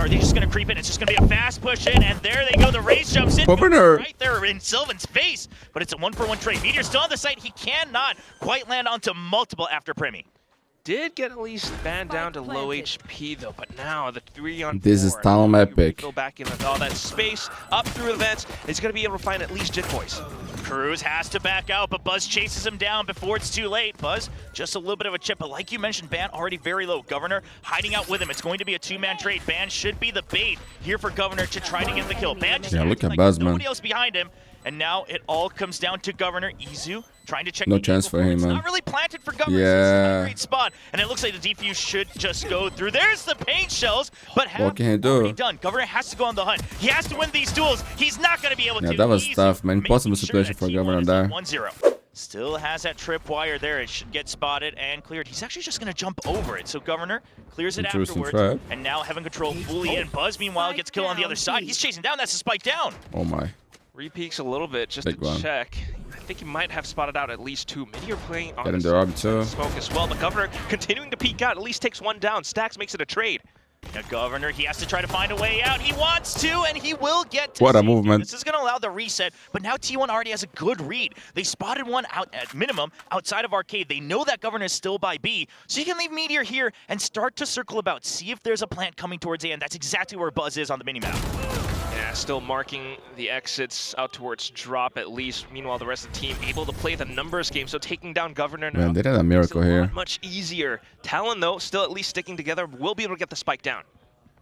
are they just going to creep in? It's just going to be a fast push in, and there they go. The race jumps in right there in Sylvan's face, but it's a 1-for-1 trade. Meteor still on the site. He cannot quite land onto multiple after PRIMMIE. Did get at least banned down to low HP though, but now the 3-on-4. This is TALON epic. Go back in with all that space up through the vents. He's going to be able to find at least Jit Boys. Cruz has to back out, but Buzz chases him down before it's too late. Buzz, just a little bit of a chip, but like you mentioned, Ban already very low. Governor hiding out with him. It's going to be a 2-man trade. Ban should be the bait here for Governor to try to get the kill. Ban just look at like Buzz, man. Nobody else behind him, and now it all comes down to Governor. Izu trying to check. No chance for him, it's man. not really planted for Governor. Yeah. So it's not a great spot, and it looks like the defuse should just go through. There's the paint shells, but what can he do? already done. Governor has to go on the hunt. He has to win these duels. He's not going to be able to. Yeah, that was Izu tough, man. Impossible making situation sure for that Governor T1 there. is 1-0. Still has that tripwire there. It should get spotted and cleared. He's actually just going to jump over it. So Governor clears it afterwards. Trap. And now Heaven Control fully in. Buzz, meanwhile, gets killed on the other side. He's chasing down. That's a spike down. Oh my. Re-peeks a little bit just Big to one. check. I think he might have spotted out at least 2. Meteor playing on Getting the the Rob too. smoke as well. But Governor continuing to peek out. At least takes 1 down. Stacks makes it a trade. Now Governor, he has to try to find a way out. He wants to, and he will get to What a safety. movement. This is going to allow the reset, but now T1 already has a good read. They spotted one out at minimum outside of Arcade. They know that Governor is still by B, so you can leave Meteor here and start to circle about, see if there's a plant coming towards A, and that's exactly where Buzz is on the minimap. Yeah, still marking the exits out towards drop at least. Meanwhile, the rest of the team able to play the numbers game, so taking down Governor now. Man, they did a miracle here. Much easier. Talon, though, still at least sticking together, will be able to get the spike down.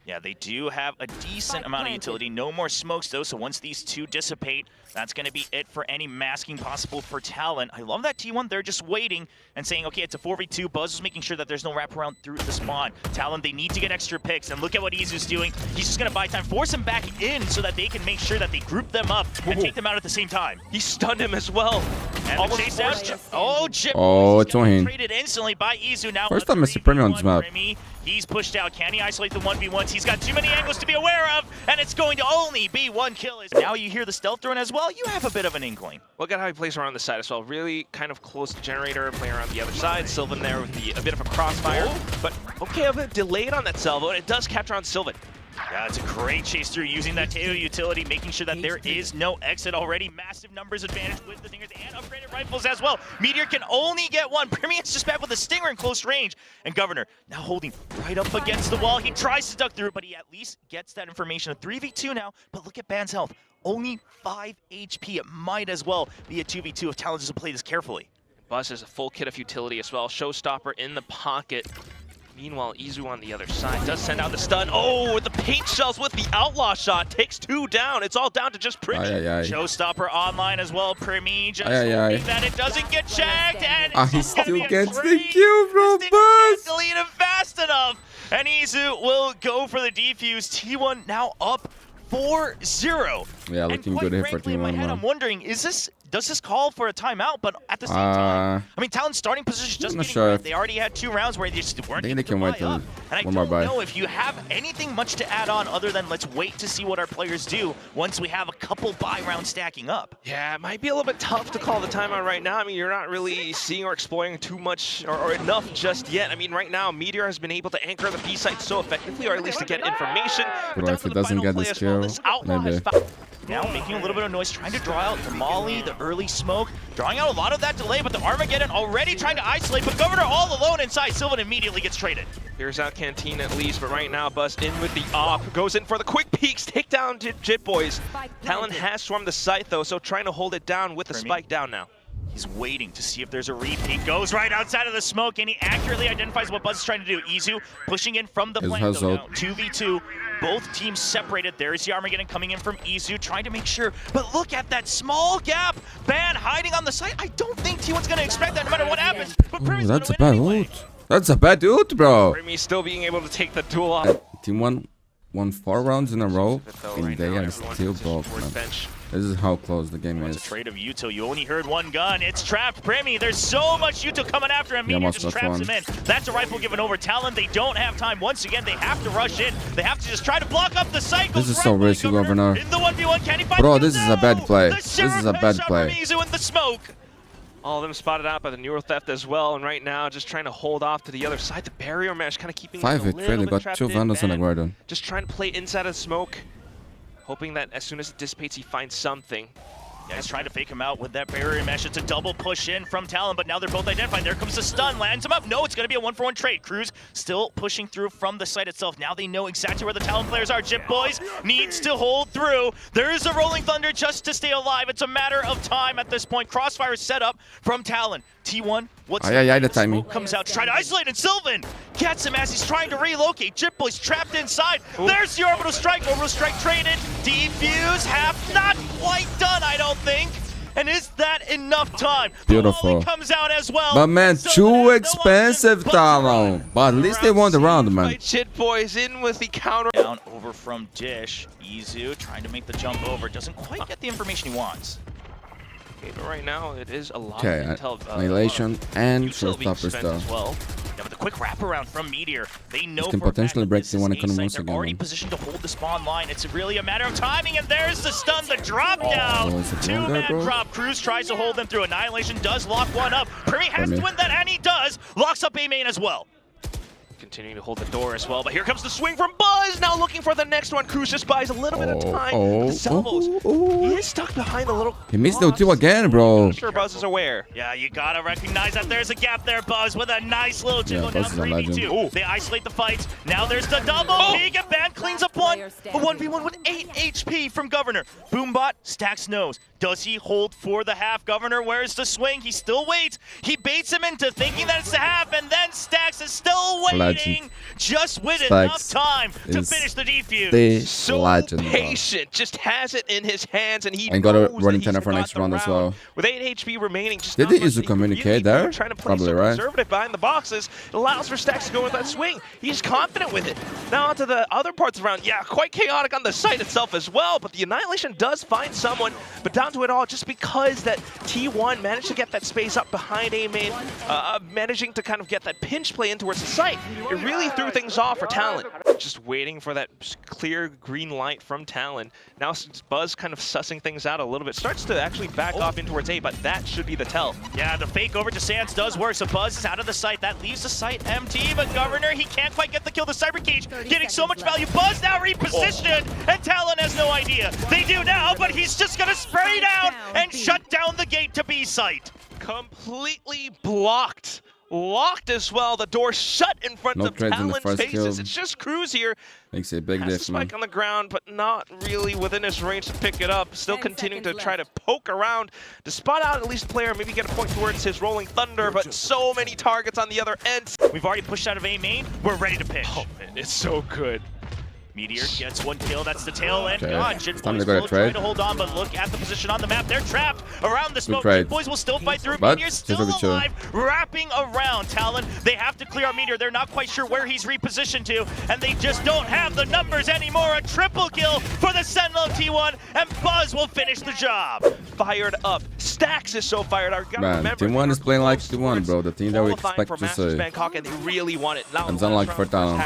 Yeah, they do have a decent amount of utility. No more smokes, though, so once these 2 dissipate, that's going to be it for any masking possible for Talon. I love that T1. They're just waiting and saying, okay, it's a 4v2. Buzz is making sure that there's no wraparound through the spawn. Talon, they need to get extra picks, and look at what Izu's doing. He's just going to buy time, force him back in so that they can make sure that they group them up and take them out at the same time. He stunned him as well. And the chase out. Oh, Chip. Oh, it's on him. Traded instantly by Izu. Now First time Mr. PRIMMIE on this map. He's pushed out. Can he isolate the 1v1s? He's got too many angles to be aware of, and it's going to only be 1 kill. Now you hear the stealth drone as well. You have a bit of an inkling. Look at how he plays around the side as well. Really kind of close to generator, playing around the other side. Sylvan there with a bit of a crossfire. But okay, a bit delayed on that salvo, and it does capture on Sylvan. Yeah, it's a great chase through using that Teo utility, making sure that there is no exit already. Massive numbers advantage with the Stingers and upgraded rifles as well. Meteor can only get 1. PRIMMIE is just back with a Stinger in close range. And Governor now holding right up against the wall. He tries to duck through, but he at least gets that information. A 3v2 now, but look at Ban's health. Only 5 HP. It might as well be a 2v2 if Talon doesn't play this carefully. Buzz has a full kit of utility as well. Showstopper in the pocket. Meanwhile, Izu on the other side does send out the stun. Oh, the paint shells with the outlaw shot. Takes 2 down. It's all down to just PRIMMIE. Showstopper online as well. PRIMMIE just hoping that it doesn't get checked. And he still gets the kill, bro. Buzz. Can't delete him fast enough. And Izu will go for the defuse. T1 now up 4-0. Yeah, looking good here for T1. In my head, I'm wondering, does this call for a timeout? But at the same time, I mean, Talon's starting position just getting red. They already had 2 rounds where they just weren't able to buy up. And I don't know if you have anything much to add on other than let's wait to see what our players do once we have a couple buy rounds stacking up. Yeah, it might be a little bit tough to call the timeout right now. I mean, you're not really seeing or exploring too much or enough just yet. I mean, right now, Meteor has been able to anchor the B site so effectively, or at least to get information. But if it doesn't get this kill, maybe. Now making a little bit of noise, trying to draw out the molly, the early smoke, drawing out a lot of that delay, but the Armageddon already trying to isolate, but Governor all alone inside. Sylvan immediately gets traded. Here's out Canteen at least, but right now Buzz in with the op, goes in for the quick peeks, take down Jit Boys. Talon has swarmed the site though, so trying to hold it down with the spike down now. He's waiting to see if there's a repeat. Goes right outside of the smoke, and he accurately identifies what Buzz is trying to do. Izu pushing in from the plant, though, now 2v2. Both teams separated. There's the Armageddon coming in from Izu, trying to make sure. But look at that small gap. Ban hiding on the site. I don't think T1's going to expect that no matter what happens. But Ooh, that's a bad ult. That's a bad ult, bro. PRIMMIE still being able to take the duel off. T1 won 4 rounds in a row, and they are still broke, man. This is how close the game is. It's a trade of util. You only heard 1 gun. It's trapped. PRIMMIE, there's so much util coming after him. Meteor just traps him in. That's a rifle given over. Talon, they don't have time. Once again, they have to rush in. They have to just try to block up the cycle. This is so risky, Governor. In the 1v1, can he find Bro, this is a bad play. This is a bad play. Izu in the smoke. All of them spotted out by the Neural Theft as well, and right now just trying to hold off to the other side. The barrier mesh kind of keeping them a little really bit got trapped 2 in, Vandals on the man. Guardian. Just trying to play inside of smoke, hoping that as soon as it dissipates, he finds something. Yeah, he's trying to fake him out with that barrier mesh. It's a double push in from Talon, but now they're both identified. There comes the stun, lands him up. No, it's going to be a 1-for-1 trade. Cruz still pushing through from the site itself. Now they know exactly where the Talon players are. Jip Boys needs to hold through. There is a Rolling Thunder just to stay alive. It's a matter of time at this point. Crossfire set up from Talon. T1, what's the timing. Comes out to try to isolate, and Sylvan gets him as he's trying to relocate. Jip Boy's trapped inside. Ooh. There's the Orbital Strike. Orbital Strike traded. Defuse, half not quite done, I don't think. And is that enough time? Beautiful. Comes out as well. But man, too expensive, Talon. But at least they won the round, man. Jip Boys in with the counter. Down over from Dish. Izu trying to make the jump over. Doesn't quite get the information he wants. Okay, but right now it is a lot of intel. Annihilation and Showstopper stuff. Well. Yeah, but the quick wraparound from Meteor, they know can potentially break the one economy once again. again. They're already positioned to hold the spawn line. It's really a matter of timing, and there's the stun, the drop down. Two-man drop. Cruz tries to hold them through. Annihilation does lock one up. PRIMMIE has to win that, and he does. Locks up A main as well. Continuing to hold the door as well, but here comes the swing from Buzz, now looking for the next one. Cruz just buys a little bit of time. The salvos, he is stuck behind the little... He missed the two again, bro. I'm sure Buzz is aware. Yeah, you gotta recognize that there's a gap there, Buzz, with a nice little jiggle down 3v2. They isolate the fights. Now there's the double. Mega Band cleans up one. A 1v1 with 8 HP from Governor. Boombot stacks nose. Does he hold for the half? Governor, where's the swing? He still waits. He baits him into thinking that it's the half, and then Stacks is still waiting. Just with enough time to finish the defuse. So patient, just has it in his hands, and he got a running tenor for next round as well. With 8 HP remaining, just did they use to communicate there? Trying to play probably right. Conservative behind the boxes. It allows for Stacks to go with that swing. He's confident with it. Now onto the other parts of the round. Yeah, quite chaotic on the site itself as well, but the Annihilation does find someone, but down to it all just because that T1 managed to get that space up behind A main, managing to kind of get that pinch play in towards the site. It really threw things off for Talon. Just waiting for that clear green light from Talon. Now Buzz kind of sussing things out a little bit. Starts to actually back off in towards A, but that should be the tell. Yeah, the fake over to Sands does work, so Buzz is out of the site. That leaves the site empty, but Governor, he can't quite get the kill. The Cyber Cage getting so much value. Buzz now repositioned, and Talon has no idea. They do now, but he's just gonna spray down and shut down the gate to B site. Completely blocked. Locked as well. The door shut in front of Talon's faces. It's just Cruz here. Makes a big difference. Spike on the ground, but not really within his range to pick it up. Still continuing to try to poke around to spot out at least a player, maybe get a point towards his Rolling Thunder, but so many targets on the other end. We've already pushed out of A main. We're ready to pitch. Oh man, it's so good. Meteor gets one kill, that's the tail end. God, Jit Boys will try to hold on, but look at the position on the map. They're trapped around the smoke. Jit Boys will still fight through. Meteor's still alive, wrapping around Talon. They have to clear out Meteor. They're not quite sure where he's repositioned to, and they just don't have the numbers anymore. A triple kill for the Sentinel of T1, and Buzz will finish the job. Fired up. Stacks is so fired up. Man, T1 is playing like T1, bro. The team that we expect to see. Bangkok, and they really want it. It's unlike for Talon.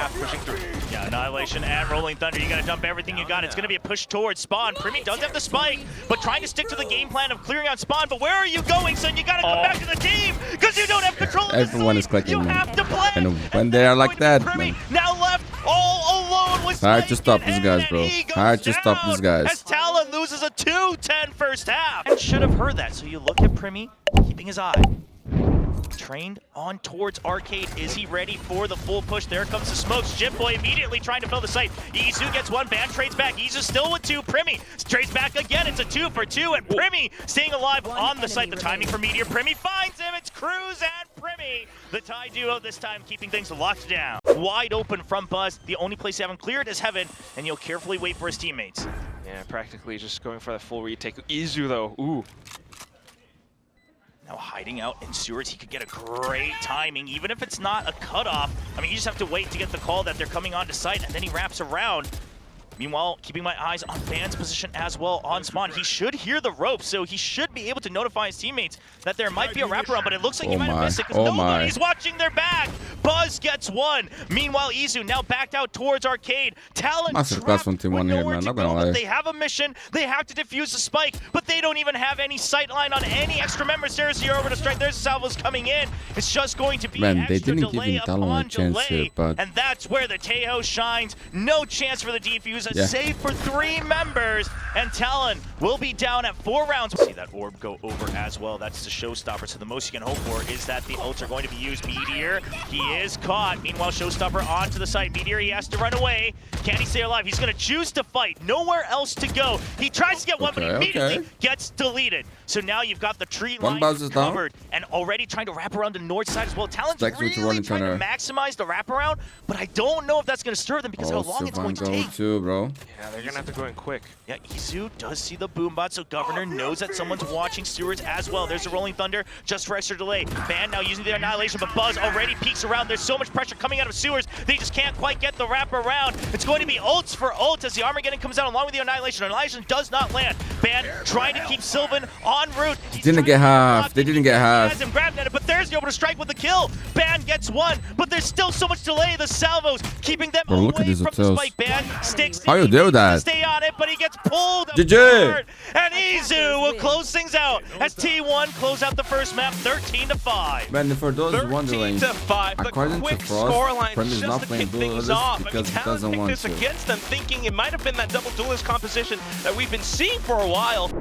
Yeah, Annihilation and Rolling Thunder, you gotta dump everything you got. It's gonna be a push towards spawn. PRIMMIE does have the spike, but trying to stick to the game plan of clearing out spawn. But where are you going, son? You gotta come back to the team because you don't have control of the Everyone is clicking, you have to play. And when they are like that, man. Now left all alone with hard to stop these guys, bro. Hard to stop these guys. As Talon loses a 2-10 first half. And should have heard that. So you look at PRIMMIE keeping his eye trained on towards Arcade. Is he ready for the full push? There comes the smokes. Jip Boy immediately trying to fill the site. Izu gets one, Band trades back. Izu still with two. PRIMMIE trades back again. It's a 2-for-2, and PRIMMIE staying alive on the site. The timing for Meteor. PRIMMIE finds him. It's Cruz and PRIMMIE. The tie duo this time keeping things locked down. Wide open from Buzz. The only place they haven't cleared is Heaven, and he'll carefully wait for his teammates. Yeah, practically just going for the full retake. Izu though, ooh. Now hiding out in sewers, he could get a great timing, even if it's not a cutoff. I mean, you just have to wait to get the call that they're coming onto site, and then he wraps around. Meanwhile, keeping my eyes on Van's position as well on spawn. He should hear the rope, so he should be able to notify his teammates that there might be a wraparound, but it looks like he might have missed it because nobody's watching their back. Buzz gets one. Meanwhile, Izu now backed out towards Arcade. Talon trapped with nowhere to go, but they have a mission. They have to defuse the spike, but they don't even have any sight line on any extra members. There's the over to strike. There's the salvos coming in. It's just going to be extra delay upon delay, and that's where the Tejo shines. No chance for the defuse. A save for 3 members, and Talon will be down at 4 rounds. See that orb go over as well. That's the showstopper. So the most you can hope for is that the ults are going to be used. Meteor, he is caught. Meanwhile, showstopper onto the site. Meteor, he has to run away. Can he stay alive? He's going to choose to fight. Nowhere else to go. He tries to get one, but immediately gets deleted. So now you've got the tree line covered and already trying to wrap around the north side as well. Talon's really trying to maximize the wraparound, but I don't know if that's going to stir them because of how long it's going to take. Bro. Yeah, they're going to have to go in quick. Yeah, Izu does see the boombot, so Governor knows that someone's watching Stewards as well. There's a Rolling Thunder just for extra delay. Van now using the Annihilation, but Buzz already peeks around. There's so much pressure coming out of Sewers. They just can't quite get the wrap around. It's going to be ults for ult as the Armageddon comes out along with the Annihilation. Annihilation does not land. Van trying to keep Sylvan en route. Didn't get half. They didn't get half. Has him grabbed at it, but there's the over to strike with the kill. Ban gets one, but there's still so much delay. The salvos keeping them away from the spike. Ban sticks. How you do that? Stay on it, but he gets pulled. GG. And Izu will close things out as T1 close out the first map 13-5. Man, for those wondering, 13-5. according to Frost, PRIMMIE is not playing duelist because he doesn't want to. Against them, thinking it might have been that double duelist composition that we've been seeing for a while.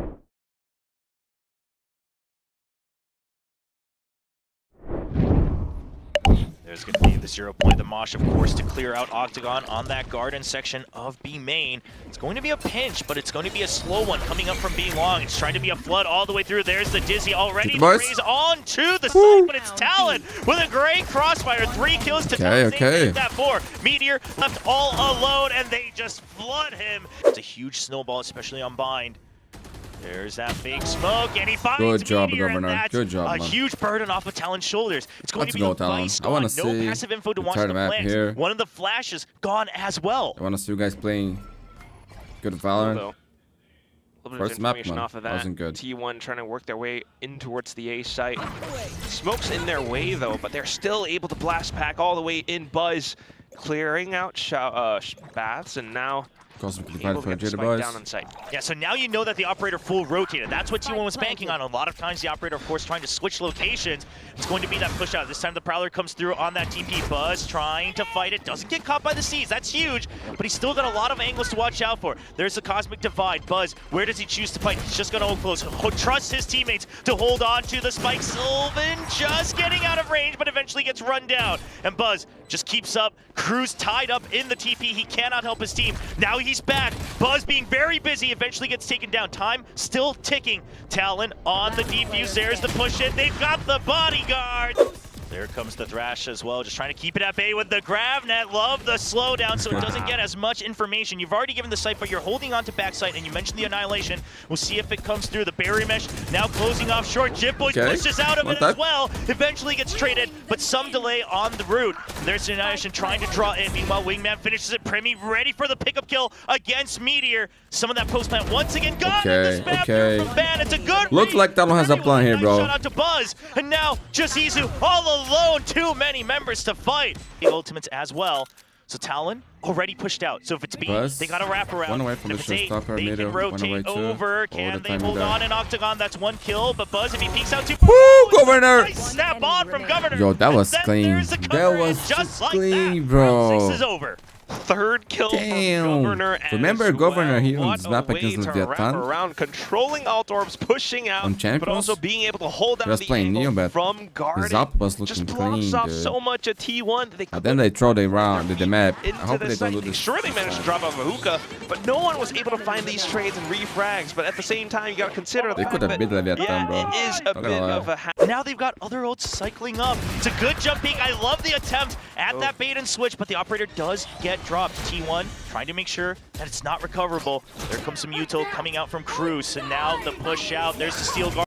There's going to be the 0 point, the Mosh, of course, to clear out Octagon on that garden section of B main. It's going to be a pinch, but it's going to be a slow one coming up from B long. It's trying to be a flood all the way through. There's the Dizzy already. Raise on to the side, but it's Talon with a great crossfire. 3 kills to Talon. That 4. Meteor left all alone, and they just flood him. It's a huge snowball, especially on Bind. There's that fake smoke, and he finds Good job, Meteor, Governor. Good job, a huge burden off of Talon's shoulders. It's going to be a vice I want to no see passive info to watch the plants. Here. One of the flashes gone as well. I want to see you guys playing good Valorant. First map, man, off of that. Wasn't good. T1 trying to work their way in towards the A site. Smoke's in their way, though, but they're still able to blast pack all the way in. Buzz clearing out baths, and now down on site. Yeah, so now you know that the operator full rotated. That's what T1 was banking on. A lot of times the operator, of course, trying to switch locations. It's going to be that push out. This time the Prowler comes through on that TP. Buzz trying to fight it. Doesn't get caught by the Seas. That's huge, but he's still got a lot of angles to watch out for. There's the Cosmic Divide. Buzz, where does he choose to fight? He's just going to hold close. Trusts his teammates to hold on to the spike. Sylvan just getting out of range, but eventually gets run down. And Buzz just keeps up. Cruz tied up in the TP. He cannot help his team. Now he's back. Buzz being very busy, eventually gets taken down. Time still ticking. Talon on the defuse. There's the push in. They've got the bodyguard. There comes the Thrash as well, just trying to keep it at bay with the Gravnet. Love the slowdown so it doesn't get as much information. You've already given the site, but you're holding on to backside, and you mentioned the Annihilation. We'll see if it comes through. The Berry Mesh now closing off short. Jibboy pushes out of it as well. Eventually gets traded, but some delay on the route. There's the Annihilation trying to draw in. Meanwhile, Wingman finishes it. PRIMMIE ready for the pickup kill against Meteor. Some of that post plant once again gone. From Ban. It's a good Looks like Talon has a plan here, bro. Shout out to Buzz, and now just Izu all alone. Too many members to fight. The ultimates as well. So Talon already pushed out. So if it's B, they got to wrap around. One away from the showstopper. They can rotate over. Can they hold on in Octagon? That's 1 kill. But Buzz, if he peeks out too. Woo, Governor! Nice snap on from Governor. Yo, that was clean. That was just clean, bro. 6 is over. 3rd kill from Governor. Remember Governor here on this map against Leviathan? Around, controlling alt orbs, pushing out, but also being able to hold down the angle from Garden. Zap was looking clean, off so much at T1 that they and then they throw the round the map. I hope they don't do this. Sure, they managed to drop off a hookah, but no one was able to find these trades and refrags. But at the same time, you got to consider they could have beat Leviathan, bro. It is a bit of a. Now they've got other ults cycling up. It's a good jumping. I love the attempt at that bait and switch, but the operator does get dropped. T1 trying to make sure that it's not recoverable. There comes some util coming out from Cruz, and now the push out. There's the steel guard,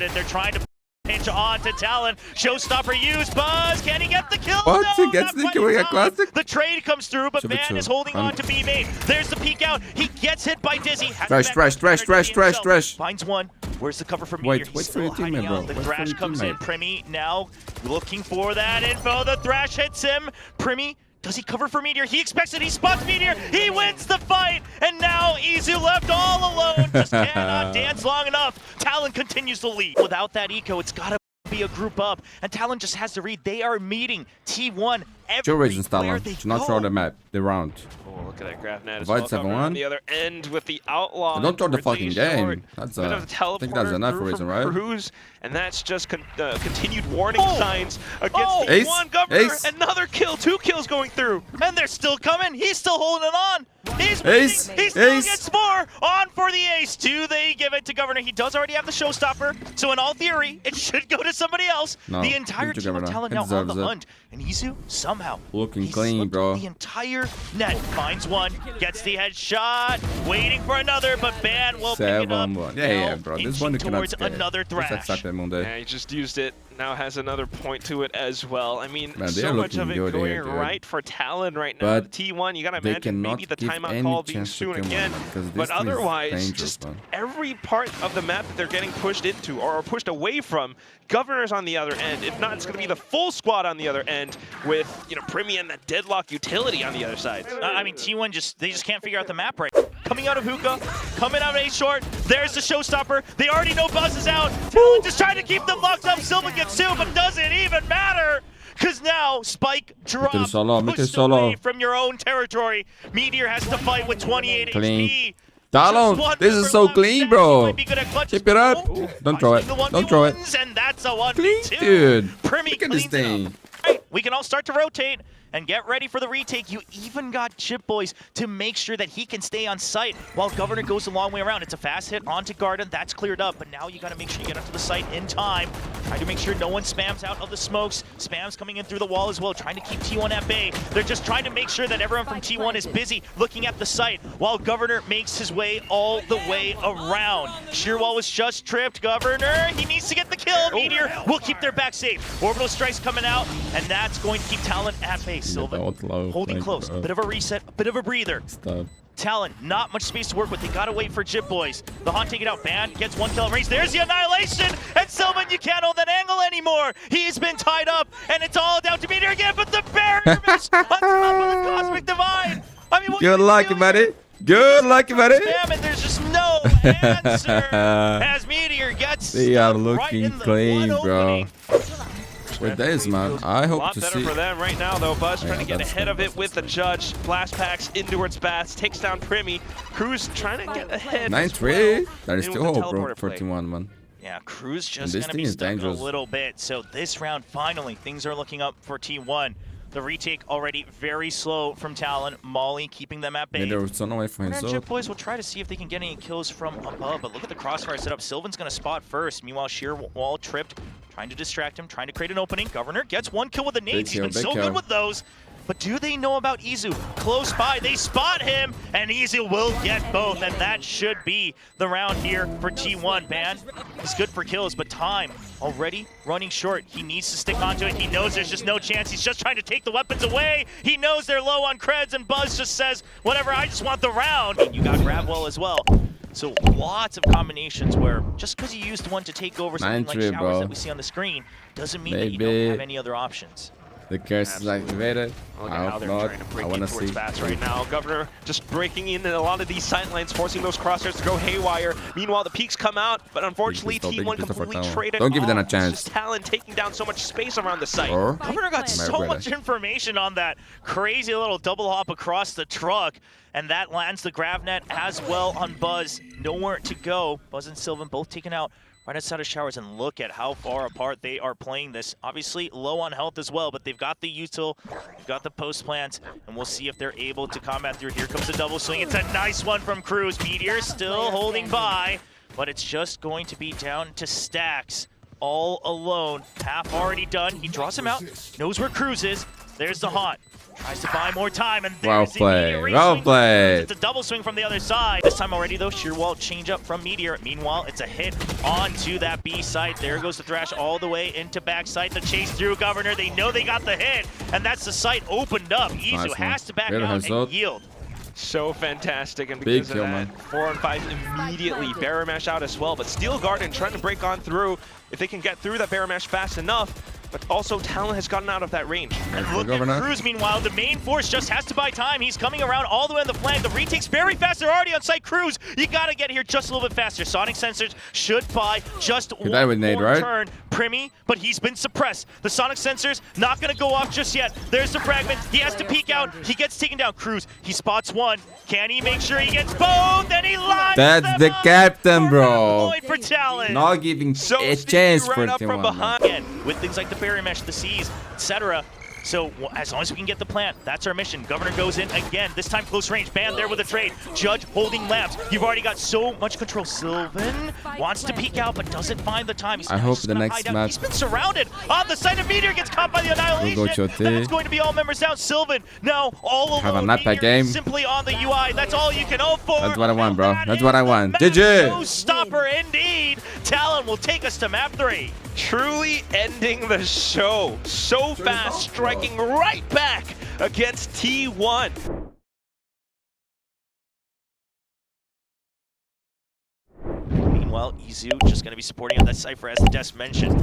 and they're trying to Pinch on to Talon. Showstopper use. Buzz. Can he get the kill? What? No, He gets not the kill quite in with a time. classic? The trade comes through, but Should be Ban two. is holding on to B main. There's the peek out. He gets hit by Dizzy. Trash. Finds one. Where's the cover for Meteor? Wait for your teammate, bro. The Wait for Thrash your comes in. teammate. PRIMMIE now looking for that info. The Thrash hits him. PRIMMIE, does he cover for Meteor? He expects it. He spots Meteor. He wins the fight. And now Izu left all alone. Just cannot dance long enough. Talon continues to lead. Without that eco, it's got to be a group up. And Talon just has to read. They are meeting T1 Two reasons, everywhere Talon. they Do not go. throw the map, the round. Oh, look at that grab net as Avoid well. Governor 7-1. on the other end with the outlaw. And don't throw the towards fucking A game. short. That's Bit a, of a I think that's teleporter enough through reason, from right? Cruz, and that's just continued warning Oh! signs against Oh! the Ace! one Governor. Ace! Another kill, 2 kills going through. And they're still coming. He's still holding on. He's Ace! waiting. He still Ace! gets more. On for the ace. Do they give it to Governor? He does already have the showstopper. So in all theory, it should go to somebody else. No, The entire give it to team of Governor. Talon He now on the deserves it. hunt. And Izu somehow Looking he clean, slipped bro. The entire net. Finds one. Gets the headshot. Waiting for another, but Ban will pick it up. 7-1. Yeah, bro. This Inching one you cannot towards skip. another Just Thrash. accept it, Mundi. Yeah, he just used it. Now has another point to it as well. I mean, Man, they so are much of looking it good going here, dude. right for Talon right now. But T1, you gotta they imagine cannot maybe the give timeout any call being chance to soon kill again. him, because this But thing is otherwise, dangerous, just man. every part of the map that they're getting pushed into or pushed away from, Governor's on the other end. If not, it's gonna be the full squad on the other end with, you know, PRIMMIE and that deadlock utility on the other side. I mean, T1 they just can't figure out the map right. Coming out of hookah, coming out of A short. There's the showstopper. They already know Buzz is out. Talon just trying to keep them locked up. Silva gets 2, but doesn't even matter. Because now Spike drops, pushed away from your own territory. Meteor has to fight with 28 Clean. HP. Talon, Just one this member is so left. clean, Zach bro. might be good at clutches. Keep it up. Oh, Don't throw it. punching the Don't throw it. 1v1s, and that's a 1v2. Clean, dude. PRIMMIE Look at this cleans it up. thing. Right, we can all start to rotate and get ready for the retake. You even got Chip Boys to make sure that he can stay on site while Governor goes a long way around. It's a fast hit onto Garden. That's cleared up, but now you got to make sure you get up to the site in time. Trying to make sure no one spams out of the smokes. Spam's coming in through the wall as well, trying to keep T1 at bay. They're just trying to make sure that everyone from T1 is busy looking at the site while Governor makes his way all the way around. Shearwall was just tripped. Governor, he needs to get the kill. Meteor will keep their back safe. Orbital Strike's coming out, and that's going to keep Talon at bay. Sylvan holding close. Bit of a reset, a bit of a breather. Stop. Talon, not much space to work with. They gotta wait for Chip Boys. The Hunt take it out. Ban gets 1 kill in range. There's the annihilation! And Sylvan, you can't hold that angle anymore! He's been tied up, and it's all down to Meteor again, but the barrier miss on top of the Cosmic Divine! I mean, what Good luck, buddy. Good luck, buddy. Spam, and there's just no answer as Meteor gets They are stuck right looking in the clean, one bro. opening. With this, man, I A hope lot to better see. for them right now, though. Buzz trying to get that's ahead of good. it with the judge. Blast packs into its bats, takes down PRIMMIE. Cruz trying to get ahead. 9-3. That is in still with the hope, bro. teleporter play. 41, man. Yeah, Cruz just this gonna thing be is stuck dangerous. a little bit. So this round, finally, things are looking up for T1. The retake already very slow from Talon. Molly keeping them at bay. They were son away from And his Chip up. Boys will try to see if they can get any kills from above, but look at the crossfire setup. Sylvan's gonna spot first. Meanwhile, Shearwall tripped, trying to distract him, trying to create an opening. Governor gets 1 kill with the nades. He's been so good with those. But do they know about Izu? Close by, they spot him, and Izu will get both, and that should be the round here for T1. Ban is good for kills, but time already running short. He needs to stick onto it. He knows there's just no chance. He's just trying to take the weapons away. He knows they're low on creds, and Buzz just says, whatever, I just want the round. And you got Grabwell as well. So lots of combinations where just because you used one to take over something like 9-3, showers bro. that we see on the screen doesn't mean that you don't Maybe. have any other options. The curse is activated. Look at I how hope they're not. trying to I break want in to towards see. bats right now. Governor just breaking in a lot of these sidelines, forcing those crosshairs to go haywire. Meanwhile, the peaks come out, but unfortunately, Big pistol T1 for completely Talon. traded Don't give them a off. chance. It's just Talon taking down so much space around the site. Or Governor got so much information on that crazy little double hop across the truck, and that lands the grab net as well on Buzz. Nowhere to go. Buzz and Sylvan both taken out right outside of showers, and look at how far apart they are playing this. Obviously low on health as well, but they've got the util, they've got the post plants, and we'll see if they're able to combat through. Here comes the double swing. It's a nice one from Cruz. Meteor still holding by, but it's just going to be down to Stacks all alone. Half already done. He draws him out, knows where Cruz is, There's the haunt. Tries to buy more time, and Well there's played. Immediate Well swing. played. It's a double swing from the other side. This time already, though, sheer wall change up from Meteor. Meanwhile, it's a hit onto that B site. There goes the Thrash all the way into backside. The chase through Governor. They know they got the hit, and that's the site opened up. Izu Nice, has to back Really out has and yield. So fantastic, and Big because kill, of man. that, 4 and 5 immediately. Barrier Mash out as well, but Steel Garden trying to break on through. If they can get through that Barrier Mash fast enough, but also Talon has gotten out of that range. And look at Cruz, meanwhile, the main force just has to buy time. He's coming around all the way on the flank. The retake's very fast. They're already on site. Cruz, you gotta get here just a little bit faster. Sonic Sensors should buy just one more turn. PRIMMIE, but he's been suppressed. The Sonic Sensors not gonna go off just yet. There's the fragment. He has to peek out. He gets taken down. Cruz, he spots one. Can he make sure he gets both? And he lines That's them the up captain, bro. for Talon. Not giving So a chance right for up from T1. behind. Again, with things like the barrier mesh, the C's, etc. So as long as we can get the plant, that's our mission. Governor goes in again, this time close range. Ban there with a trade. Judge holding lamps. You've already got so much control. Sylvan wants to peek out, but doesn't find the time. I hope the next match. He's been surrounded on the side of Meteor, gets caught by the Annihilation. That's going to be all members down. Sylvan now all alone. Have a nut pack game. Simply on the UI. That's all you can hope for. That's what I want, bro. That's what I want. GG. GG. Stopper indeed. Talon will take us to map 3. Truly ending the show. So fast, striking right back against T1. Meanwhile, Izu just going to be supporting on that Cypher, as the Des mentioned.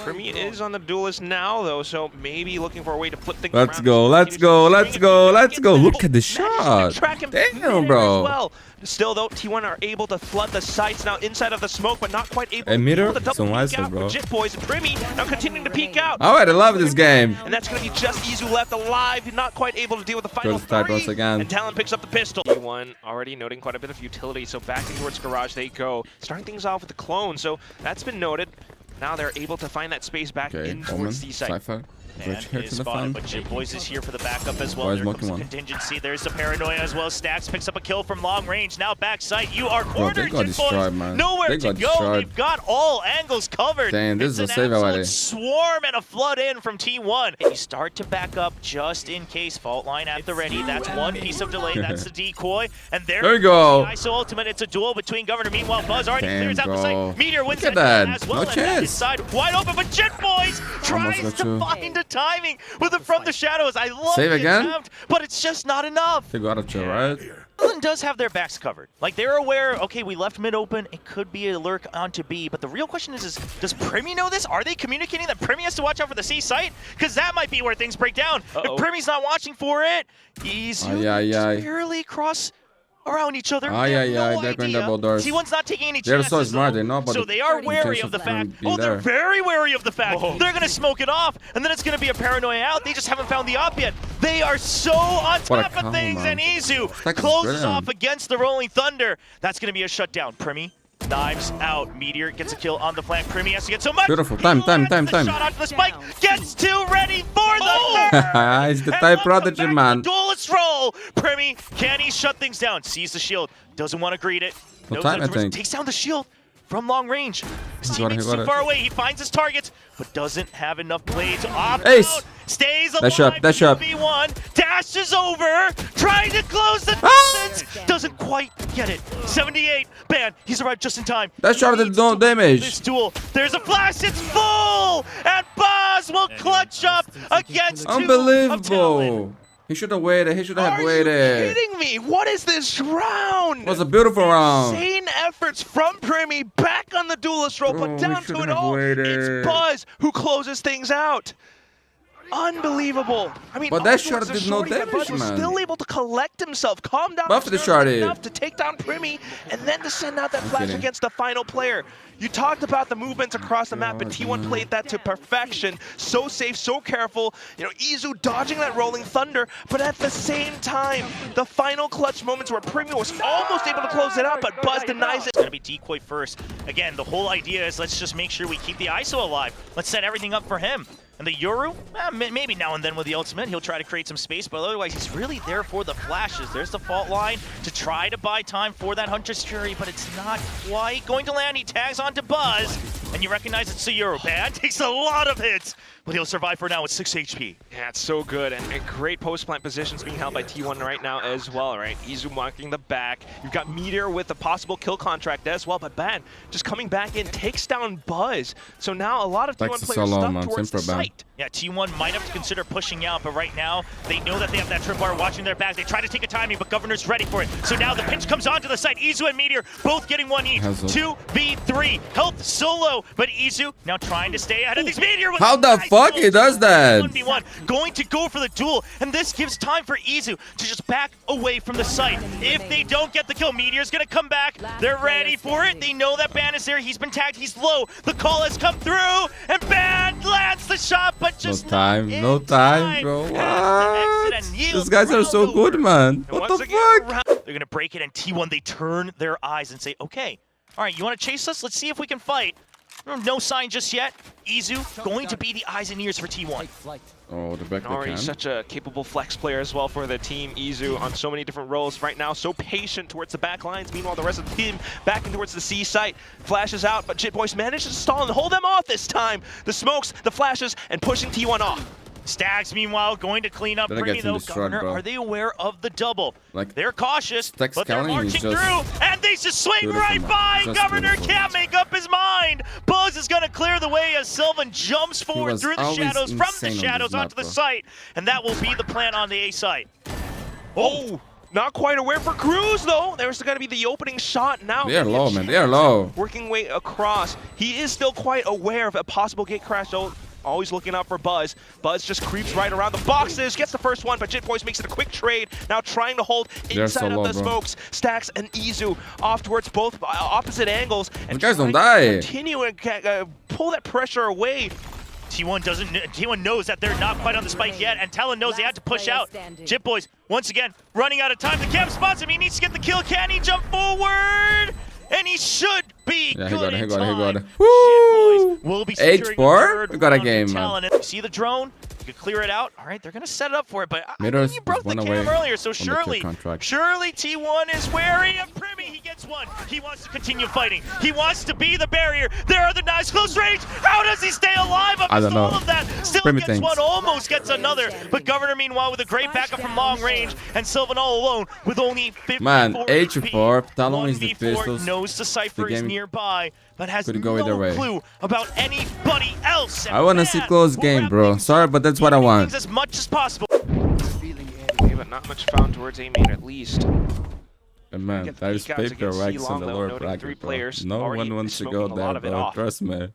PRIMMIE is on the duelist now, though, so maybe looking for a way to flip things Let's around. go, let's go, let's go, let's go. Look at the shot. Damn, bro. Well. Still, though, T1 are able to flood the sites now inside of the smoke, but not quite able METEOR, to double so peek out bro. for Jit Boys, and PRIMMIE now continuing to peek out. Alright, I love this game. And that's going to be just Izu left alive, not quite able to deal with the final Goes three. again. And Talon picks up the pistol. T1 already noting quite a bit of utility, so backing towards Garage they go. Starting things off with the clone, so that's been noted. Now they're able to find that space back in towards the site. Cypher. And is spotted, but Jim Boys is here for the backup as well. Boys There comes some one. contingency. There's the paranoia as well. Stacks picks up a kill from long range. Now backside, you are cornered, got Jim Boys. destroyed, man. Nowhere They to got go. destroyed. They've got all angles covered. Damn, this is It's a save an already. absolute swarm and a flood in from T1. And you start to back up just in case. Fault line at the ready. That's one piece of delay. That's the decoy. And there you go. The ISO ultimate. It's a duel between Governor. Meanwhile, Buzz already clears out the bro. site. Meteor wins Look at that. as well. No and chance. Inside, wide open, but Jet Boys tries got to you. find the timing with it from the shadows. I love Save the again? attempt, but it's just not enough. They got a chill, right? Talon does have their backs covered. Like, they're aware, okay, we left mid open, it could be a lurk onto B, but the real question is does PRIMMIE know this? Are they communicating that PRIMMIE has to watch out for the C site? Because that might be where things break down. If PRIMMIE's not watching for it, he's just barely cross around each other. They're going double doors. T1's not taking any They're chances. so smart, they know about So the they are wary of the fact. Oh, they're very wary of the fact. They're going to smoke it off, and then it's going to be a paranoia out. They just haven't found the op yet. They are so on top of things, and Izu closes off against the Rolling Thunder. That's going to be a shutdown. PRIMMIE knives out. Meteor gets a kill on the flank. PRIMMIE has to get so much. Beautiful. Time. Shot out to the spike. Gets two ready for the third. It's the type prodigy, man. Duelist roll. PRIMMIE, can he shut things down? Sees the shield. Doesn't want to greet it. No time, I think. Takes down the shield from long range. His He got teammate's too far away. He finds his targets, but doesn't have enough play to opt out. Stays alive. Dash up. V1 dashes over, trying to close the distance. Doesn't quite get it. 78. Ban. He's arrived just in time. That shot did no damage. This duel. There's a flash. It's full, and Boz will clutch up against two of Talon. Unbelievable. He should have waited. He should have waited. Are you kidding me? What is this round? It was a beautiful round. Insane efforts from PRIMMIE back on the duelist roll, but down to it all, it's Buzz who closes things out. Unbelievable. I mean, but that shot did no damage, Buzz was man. still able to collect himself, calm down Buff the shot enough to take down PRIMMIE, and then to send out that flash against the final player. You talked about the movements across the map, but T1 played that to perfection. So safe, so careful. You know, Izu dodging that Rolling Thunder, but at the same time, the final clutch moments where PRIMMIE was almost able to close it out, but Buzz denies it. It's going to be decoy first. Again, the whole idea is let's just make sure we keep the ISO alive. Let's set everything up for him. And the Yoru, maybe now and then with the ultimate, he'll try to create some space, but otherwise he's really there for the flashes. There's the fault line to try to buy time for that Huntress Fury, but it's not quite going to land. He tags onto Buzz. And you recognize it's Sayuro. Bad takes a lot of hits, but he'll survive for now with 6 HP. Yeah, it's so good, and great post-plant positions being held by T1 right now as well, right? Izu marking the back. You've got Meteor with a possible kill contract as well, but Ban just coming back in, takes down Buzz. So now a lot of T1 players stuck towards the site. Yeah, T1 might have to consider pushing out, but right now, they know that they have that tripwire watching their back. They try to take a timing, but Governor's ready for it. So now the pinch comes onto the site. Izu and Meteor both getting one each. 2v3. Health solo, but Izu now trying to stay ahead of these Meteor. How the fuck he does that? 1v1, going to go for the duel, and this gives time for Izu to just back away from the site. If they don't get the kill, Meteor's gonna come back. They're ready for it. They know that Ban is there. He's been tagged. He's low. The call has come through, and Ban lands the shot, but just no time, bro. What? These guys are so good, man. What the fuck? They're gonna break it, and T1, they turn their eyes and say, okay, all right, you want to chase us? Let's see if we can fight. No sign just yet. Izu going to be the eyes and ears for T1. Oh, the back already such a capable flex player as well for the team. Izu on so many different roles right now, so patient towards the back lines. Meanwhile, the rest of the team backing towards the C site. Flashes out, but Jitboys manages to stall and hold them off this time. The smokes, the flashes, and pushing T1 off. Stags, meanwhile, going to clean up PRIMMIE, though. Governor, are they aware of the double? Like, they're cautious, but they're marching through, and they just swing right by. Governor can't make up his mind. Buzz is going to clear the way as Sylvan jumps forward through the shadows, from the shadows onto the site, and that will be the plan on the A site. Oh! Not quite aware for Cruz, though. There's going to be the opening shot now. They are low, man. They are low. Working way across. He is still quite aware of a possible gate crash, though. Always looking out for Buzz. Buzz just creeps right around the boxes, gets the first one, but Jitboys makes it a quick trade. Now trying to hold inside of the smokes. Stacks and Izu off towards both opposite angles. And guys don't die. Continue and pull that pressure away. T1 knows that they're not quite on the spike yet, and Talon knows they had to push out. Jitboys, once again, running out of time. The camp spots him. He needs to get the kill. Can he jump forward? And he should be good in time. Woo! Will be H4? We got a game, man. You see the drone? You can clear it out. All right, they're going to set it up for it, but you broke the cam earlier, so surely T1 is wary of PRIMMIE. He gets one. He wants to continue fighting. He wants to be the barrier. There are the knives close range. How does he stay alive amidst all of that? Still gets one, almost gets another. But Governor, meanwhile, with a great backup from long range, and Sylvan all alone with only 54 Man, HP. H4, Talon is the pistols. Knows the Cypher is nearby, but has no clue about anybody else. I want to see close game, bro. Sorry, but that's what I want. As much as possible. But not much found towards A main, at least. And man, there's paper racks on the lower bracket, bro. No one wants to go there, bro. Trust me.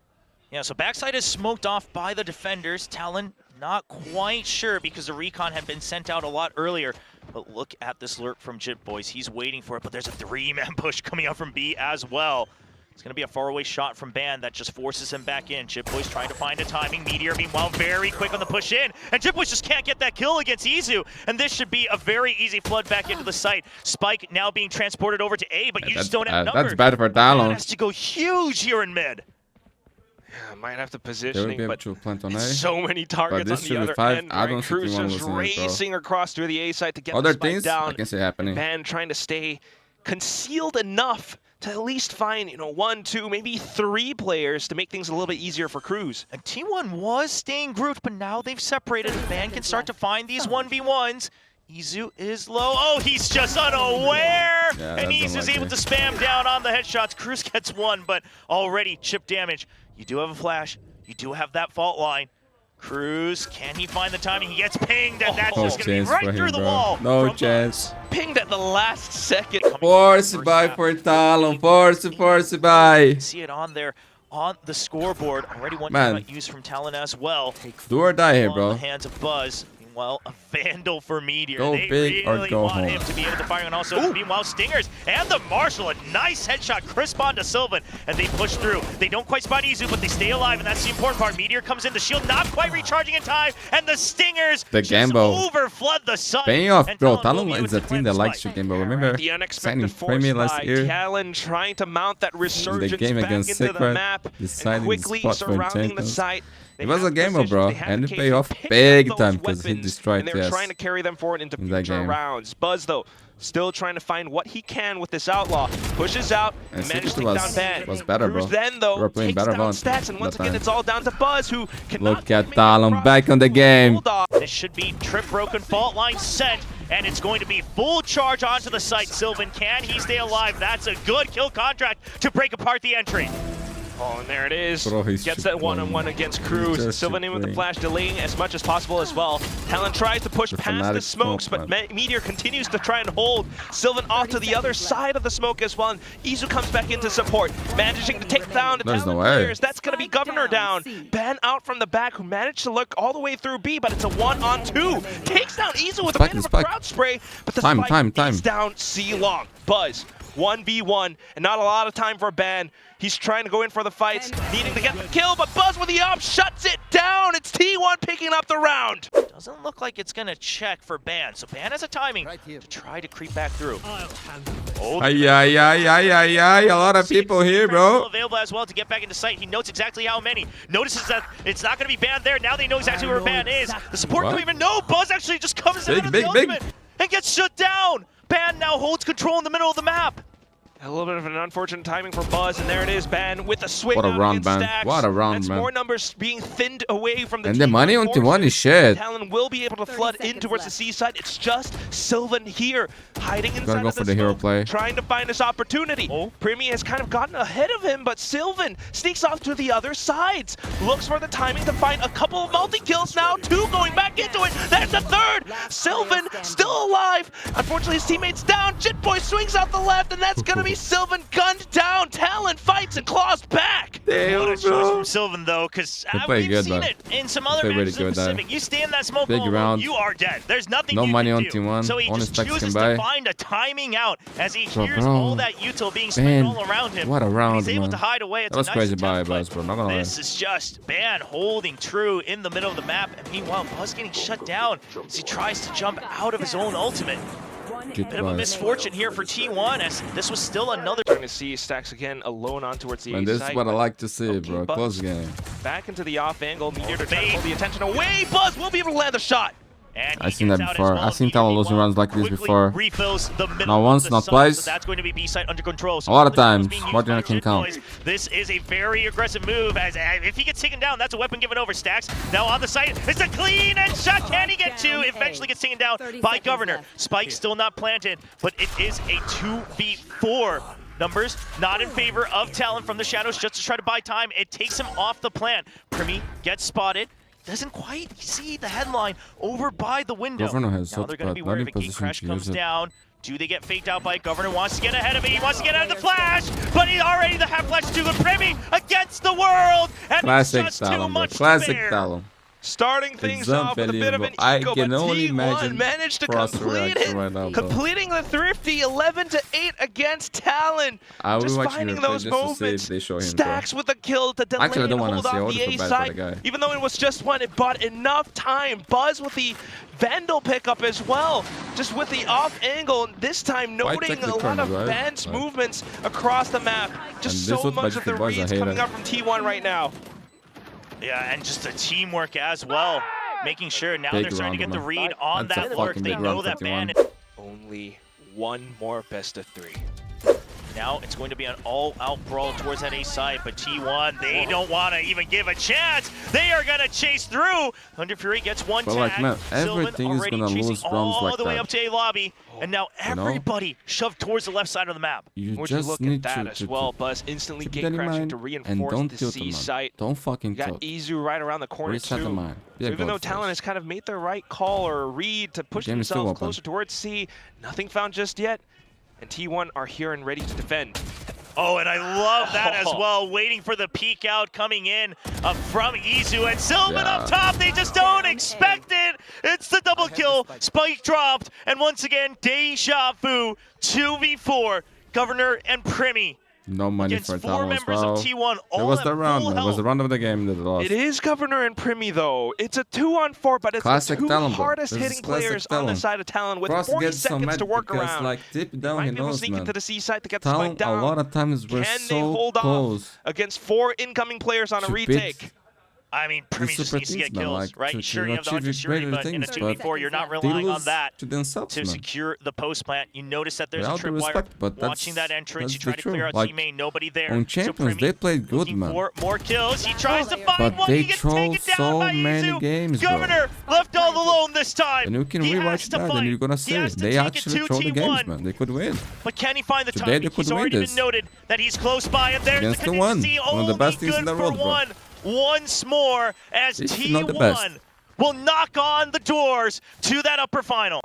Yeah, so backside is smoked off by the defenders. Talon not quite sure because the recon had been sent out a lot earlier. But look at this lurk from Jitboys. He's waiting for it, but there's a 3-man push coming out from B as well. It's going to be a faraway shot from Ban that just forces him back in. Jitboys trying to find a timing. Meteor, meanwhile, very quick on the push in. And Jitboys just can't get that kill against Izu. And this should be a very easy flood back into the site. Spike now being transported over to A, but you just don't have numbers. That's bad for Talon. Has to go huge here in mid. Yeah, might have to positioning, but on so many targets on the other end. I don't Cruz just racing across through the A site to get the spike down. I can see happening. Ban trying to stay concealed enough to at least find, 1, 2, maybe 3 players to make things a little bit easier for Cruz. And T1 was staying grouped, but now they've separated. Ban can start to find these 1v1s. Izu is low. Oh, he's just unaware! Yeah, and Izu's able to spam down on the headshots. Cruz gets one, but already chip damage. You do have a flash. You do have that fault line. Cruz, can he find the timing? He gets pinged, and that's just going to be right through the wall. No chance. Pinged at the last second. Force by for Talon. Force by. See it on there on the scoreboard. Already one shot used from Talon as well. Do or die here, bro. On the hands of Buzz. Meanwhile, a Vandal for Meteor. Go they big really or go want home. him to be able to fire, and also meanwhile Stingers and the Marshal, a nice headshot crisp onto Sylvan, and they push through. They don't quite spot Izu, but they stay alive, and that's the important part. Meteor comes in, the shield not quite recharging in time, and the Stingers just overflood the site. Paying off, bro. Talon is a team that likes to game, but remember the unexpected PRIMMIE last year. Talon trying to mount that resurgence the game back against into the map, and quickly surrounding the site. It was a gamer, bro, and it paid off big time because he destroyed and they were trying to carry them forward into future rounds. Buzz, though, Still trying to find what he can with this outlaw. Pushes out and manages to take down Ban. Was better, bro. Cruz then, though, We're playing takes better down Valorant Stacks, and once that again, time. it's all down to Buzz, who cannot Look at make it Talon across back on the game. This should be trip broken fault line set, and it's going to be full charge onto the site. Sylvan, can he stay alive? That's a good kill contract to break apart the entry. Oh, and there it is. Bro, Gets that one-on-one against Cruz. Sylvan in with the flash, delaying as much as possible as well. Talon tries to push past the smokes, but Meteor continues to try and hold Sylvan off to the other side of the smoke as well. And Izu comes back into support, managing to take down the Talon players. That's going to be Governor down. Ban out from the back, who managed to look all the way through B, but it's a 1-on-2. Takes down Izu with a bit of a crowd spray, but the spike is down C long. Buzz, 1v1, and not a lot of time for Ban. He's trying to go in for the fights, needing to get the kill, but Buzz with the up shuts it down. It's T1 picking up the round. Doesn't look like it's gonna check for Ban, so Ban has a timing to try to creep back through. Oh, a lot of people here, bro. Available as well to get back into sight. He notes exactly how many. Notices that it's not gonna be Ban there. Now they know exactly where Ban is. The support don't even know. Buzz actually just comes out of the ultimate and gets shut down. Ban now holds control in the middle of the map. A little bit of an unfortunate timing for Buzz, and there it is, Ban with a swing. What a round, Ban. Ban. What a round, man. More numbers being thinned away from the And the money on T1 is shit. Talon will be able to flood in towards the C side. It's just Sylvan here, hiding inside of the hero play. trying to find this opportunity. PRIMMIE has kind of gotten ahead of him, but Sylvan sneaks off to the other sides. Looks for the timing to find a couple of multi-kills now. 2 going back into it. There's the third. Sylvan still alive. Unfortunately, his teammate's down. Jitboy swings out the left, and that's going to be Sylvan gunned down. Talon fights and claws back. Damn, what a choice from Sylvan, though, because we've seen it in some other matches in the Pacific. You stay in that smoke hole, you are dead. There's nothing you money can on do. T1. So he just chooses to find a timing out as he hears all that util being spread all around him. What a round, He's able to hide away. It's that was a nice crazy attempt, by Buzz, bro. Not gonna lie. This is just Ban holding true in the middle of the map. And meanwhile, Buzz getting shut down as he tries to jump out of his own ultimate. Bit of a misfortune here for T1 as this was still another. Trying to see Stacks again alone on towards the A side. This is what I like to see, bro. Close game. Back into the off angle. Meteor to try to pull the attention away. Buzz will be able to land the shot. I've seen that before. I've seen Talon losing runs like this before. Not Not once, not twice. So that's going to be B side under control. So a lot of times. More than I can count. This is a very aggressive move. As if he gets taken down, that's a weapon given over. Stacks now on the site. It's a clean and shot. Can he get 2? Eventually gets taken down by Governor. Spike still not planted, but it is a 2v4. Numbers not in favor of Talon from the shadows just to try to buy time. It takes him off the plant. PRIMMIE gets spotted. Doesn't quite see the headline over by the window. Governor has now they're going to be where the gate crash comes down. Do they get faked out by Governor? Wants to get ahead of it. He wants to get out of the flash, but he's already the half flash to the PRIMMIE against the world, and classic it's just too much Classic to bear. Talon. Starting things off with a bit of an eco, but T1 managed to complete it, completing the thrifty 11-8 against Talon. Just finding those moments. Stacks with the kill to delay and hold off the A side. Even though it was just one, it bought enough time. Buzz with the Vandal pickup as well, just with the off angle, this time noting a lot of Ban's movements across the map. Just so much of the reads coming up from T1 right now. Yeah, and just the teamwork as well. Making sure now they're starting to get the read on that lurk. They know that Ban. Only one more best of 3. Now it's going to be an all-out brawl towards that A side, but T1, they don't want to even give a chance. They are going to chase through. Thunder Fury gets one tag. Like, man, everything is going to lose rounds like that. All the way up to A lobby, and now everybody shoved towards the left side of the map. Would you look at that as well? Buzz instantly gate crashing to reinforce the C site. Don't fucking got Izu right around the corner too. So even though Talon has kind of made the right call or read to push themselves closer towards C, nothing found just yet. And T1 are here and ready to defend. Oh, and I love that as well. Waiting for the peek out coming in from Izu and Sylvan up top. They just don't expect it. It's the double kill. Spike dropped. And once again, Deja Vu 2v4. Governor and PRIMMIE. No money for Talon, members of T1. It was the round. It was the round of the game that lost. It is Governor and PRIMMIE though. It's a 2-on-4, but it's the two hardest hitting players on the side of Talon with 40 seconds to work around. Like, deep down, he knows, sneak man. into the C side to get the spike down. A lot of times we're Can so they hold close off against 4 incoming players on a retake? I mean, PRIMMIE just super needs to get teams, man, kills, like, right? to Sure, you have the achieve hunter security, greater but in a things, 2v4, you're not they relying on lose that to themselves, to man. secure the post plant. You notice that there's With a all due tripwire respect, but watching that that's entrance. You the try to clear truth. out Like, teammate, nobody there. on Champions, they played good, looking man. for more kills. He tries to find But one. they He gets troll taken down so by many Izu. games, bro. Governor left all alone this time. And you can He rewatch has to that fight. and you're gonna He say has to they take it actually troll the games, 2T1. man. They could win. But can he find the Today timing? they could He's win already this. been noted that he's close by, and there's Against the the one. consistency. One of the Only best teams in good the world, for bro. one. Once more, as It's not the T1 best. will knock on the doors to that upper final.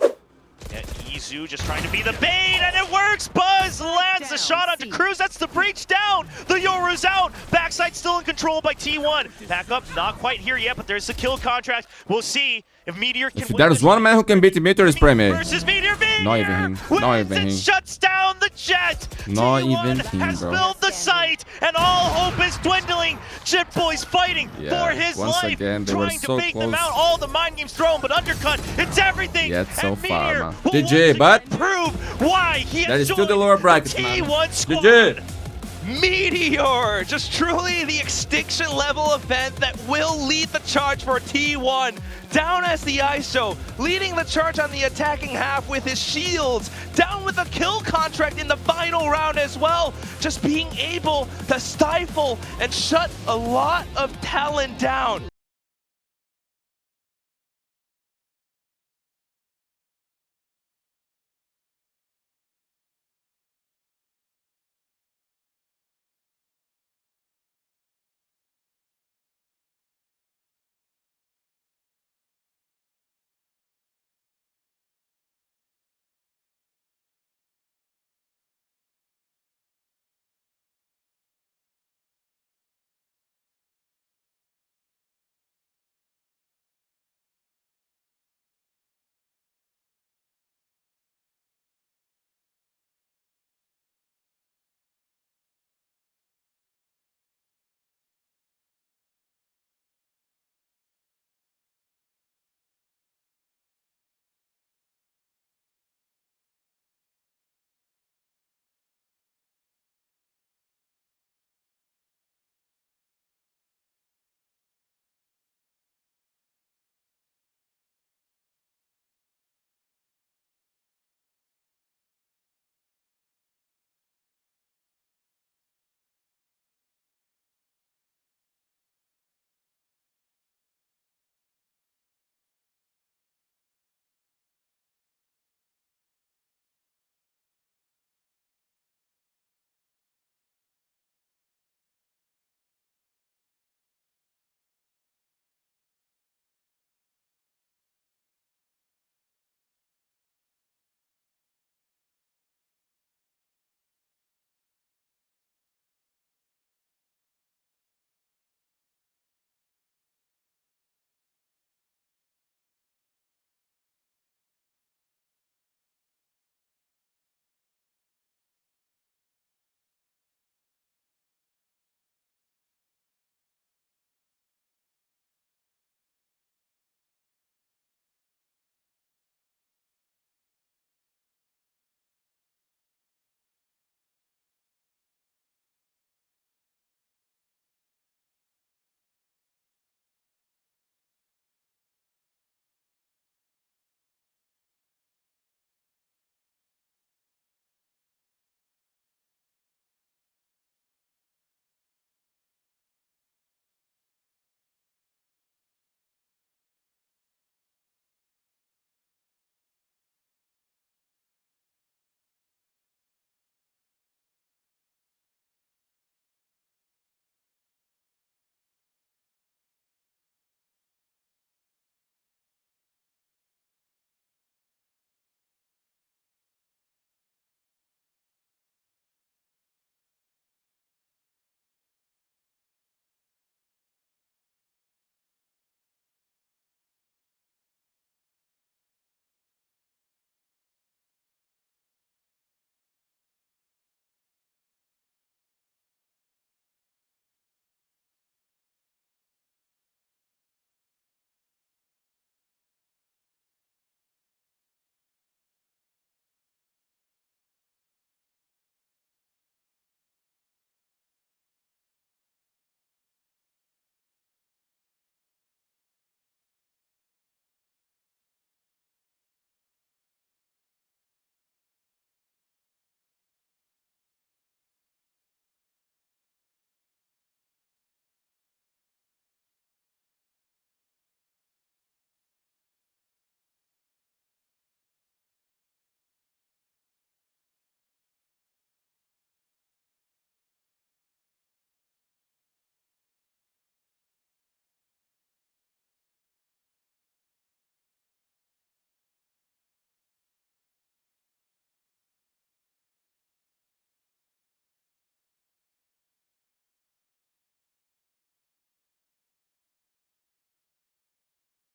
And Izu just trying to be the bait, and it works! Buzz lands the shot onto Cruz. That's the breach down. The Yoru's out. Backside still in control by T1. Back up, not quite here yet, but there's the kill contract. We'll see if METEOR can If win there's this one man who can beat the METEOR, it's PRIMMIE. versus METEOR. Not even him. Wins Not even and him. shuts down the Jet. Not T1 even him, has bro. filled the site, and all hope is dwindling. Jet Boy's fighting Yeah, for his once life, again, they were trying to so bait them close. out. All the mind games thrown, but undercut. It's everything. Yet so and far, METEOR man. will GG, once but again prove why he has that is still joined the lower bracket, man. T1 squad. GG. METEOR, just truly the extinction level event that will lead the charge for T1. Down as the ISO, leading the charge on the attacking half with his shields. Down with a kill contract in the final round as well. Just being able to stifle and shut a lot of talent down.